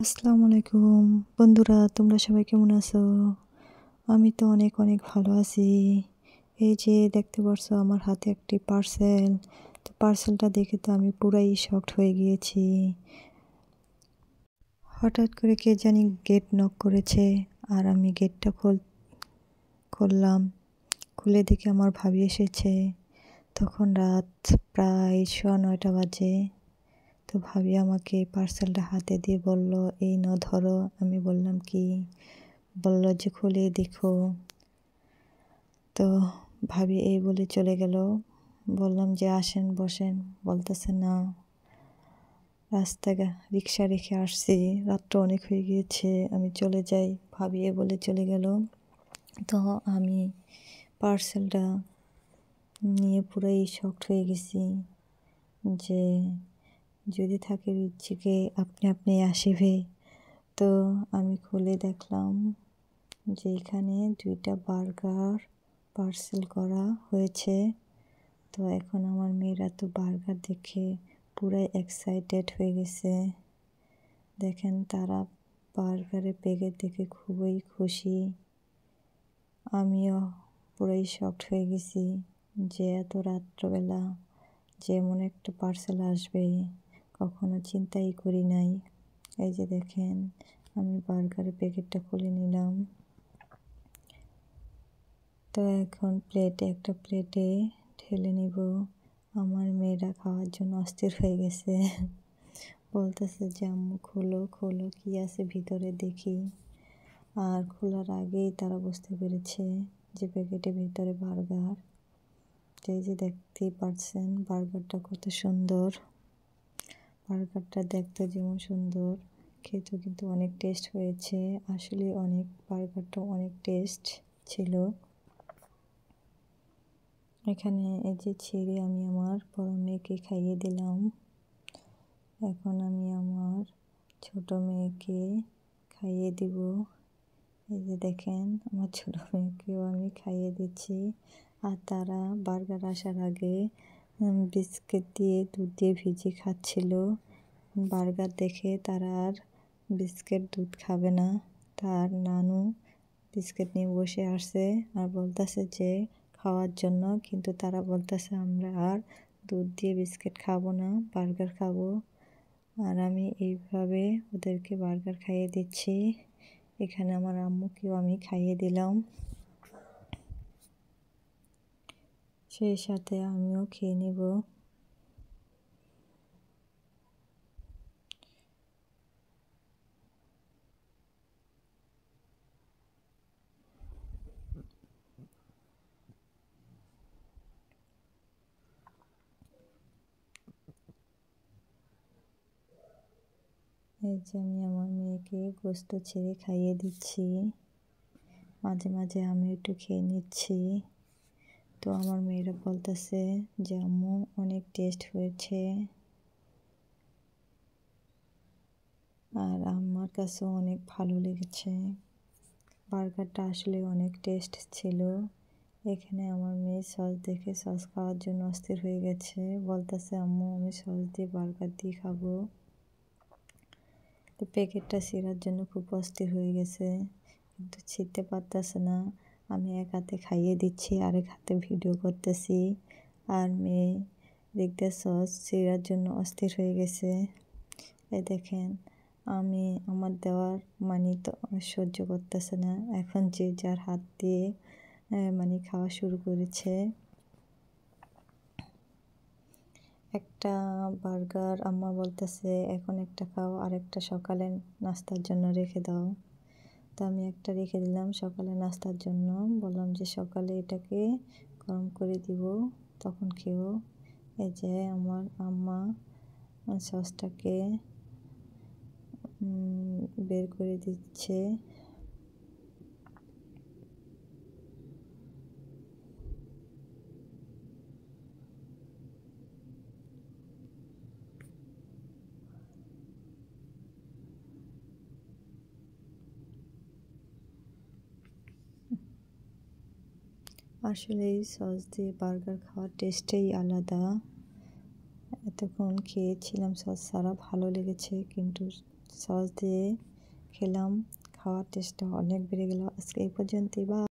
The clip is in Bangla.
আসসালামু আলাইকুম বন্ধুরা, তোমরা সবাই কেমন আছো? আমি তো অনেক অনেক ভালো আছি। এই যে দেখতে পারছো আমার হাতে একটি পার্সেল। তো পার্সেলটা দেখে তো আমি পুরাই শকড হয়ে গিয়েছি। হঠাৎ করে কে জানি গেট নক করেছে, আর আমি গেটটা খুললাম। খুলে দেখে আমার ভাবি এসেছে। তখন রাত প্রায় 9:15 বাজে। তো ভাবি আমাকে পার্সেলটা হাতে দিয়ে বলল, এই নাও ধরো। আমি বললাম কি? বলল যে খুলে দেখো। তো ভাবি এই বলে চলে গেল। বললাম যে আসেন বসেন, বলতেছে না, রাস্তায় রিক্সা রেখে আসছি, রাতটা অনেক হয়ে গিয়েছে, আমি চলে যাই। ভাবি এ বলে চলে গেল। তো আমি পার্সেলটা নিয়ে পুরাই শকড হয়ে গেছি যে যদি থাকে রিজিকে আপনি আপনি আসিবে। তো আমি খুলে দেখলাম যে এখানে 2টা বার্গার পার্সেল করা হয়েছে। তো এখন আমার মেয়েরা তো বার্গার দেখে পুরাই এক্সাইটেড হয়ে গেছে। দেখেন, তারা বার্গারের প্যাকেট দেখে খুবই খুশি। আমিও পুরাই শকড হয়ে গেছি যে এত রাত্রবেলা যে এমন একটা পার্সেল আসবে কখনো চিন্তাই করি নাই। এই যে দেখেন, আমি বার্গারের প্যাকেটটা খুলে নিলাম। তো এখন একটা প্লেটে ঢেলে নিব। আমার মেয়েরা খাওয়ার জন্য অস্থির হয়ে গেছে। বলতেছে যে আম্মু খোলো খোলো, কি আছে ভিতরে দেখি। আর খোলার আগেই তারা বুঝতে পেরেছে যে প্যাকেটের ভিতরে বার্গার। এই যে দেখতেই পাচ্ছেন বার্গারটা কত সুন্দর। বার্গারটা দেখতে যেমন সুন্দর, খেতেও কিন্তু অনেক টেস্ট হয়েছে। আসলে বার্গারটা অনেক টেস্ট ছিল। এখানে এই যে ছিঁড়ে আমি আমার বড় মেয়েকে খাইয়ে দিলাম। এখন আমি আমার ছোট মেয়েকে খাইয়ে দিব। এই যে দেখেন, আমার ছোট মেয়েকেও আমি খাইয়ে দিচ্ছি। আর তারা বার্গার আসার আগে বিস্কিট দিয়ে দুধ দিয়ে ভিজিয়ে খাচ্ছিল। বার্গার দেখে তারা আর বিস্কিট দুধ খাবে না। তার নানু বিস্কিট নিয়ে বসে আসছে আর বলতেছে যে খাওয়ার জন্য, কিন্তু তারা বলতেছে আমরা আর দুধ দিয়ে বিস্কিট খাবো না, বার্গার খাবো। আর আমি এইভাবে ওদেরকে বার্গার খাইয়ে দিচ্ছি। এখানে আমার আম্মুকেও আমি খাইয়ে দিলাম, সেই সাথে আমিও খেয়ে নেব। এই যে আমি আমার মেয়েকে গোস্ত ছেড়ে খাইয়ে দিচ্ছি, মাঝে মাঝে আমি একটু খেয়ে নিচ্ছি। তো আমার মেয়েরা বলতেছে যে আম্মু অনেক টেস্ট হয়েছে। আর আমার কাছেও অনেক ভালো লেগেছে। বার্গারটা আসলে অনেক টেস্ট ছিল। এখানে আমার মেয়ে সস দেখে সস খাওয়ার জন্য অস্থির হয়ে গেছে, বলতেছে আম্মু আমি সস দিয়ে বার্গার দিয়ে খাবো। তো প্যাকেটটা ছিঁড়ার জন্য খুব অস্থির হয়ে গেছে, কিন্তু ছিঁড়তে পারতেছে না। আমি এক হাতে খাইয়ে দিচ্ছি, আরেক হাতে ভিডিও করতেছি। আর মেয়ে দেখতে সস ছিঁড়ার জন্য অস্থির হয়ে গেছে। এই দেখেন, আমি আমার দেওয়ার তো সহ্য করতেছে না। এখন যে যার হাত দিয়ে খাওয়া শুরু করেছে। একটা বার্গার আম্মা বলতেছে এখন একটা খাও, আরেকটা সকালে নাস্তার জন্য রেখে দাও। তো আমি একটা রেখে দিলাম সকালে নাস্তার জন্য। বললাম যে সকালে এটাকে গরম করে দিব, তখন খেও। এই যে আমার আম্মা সসটাকে বের করে দিচ্ছে। আসলে এই সস দিয়ে বার্গার খাওয়ার টেস্টেই আলাদা। এতক্ষণ খেয়েছিলাম সস ছাড়া, ভালো লেগেছে, কিন্তু সস দিয়ে খেলাম, খাওয়ার টেস্টটা অনেক বেড়ে গেল। আজকে এই পর্যন্তই, বাই।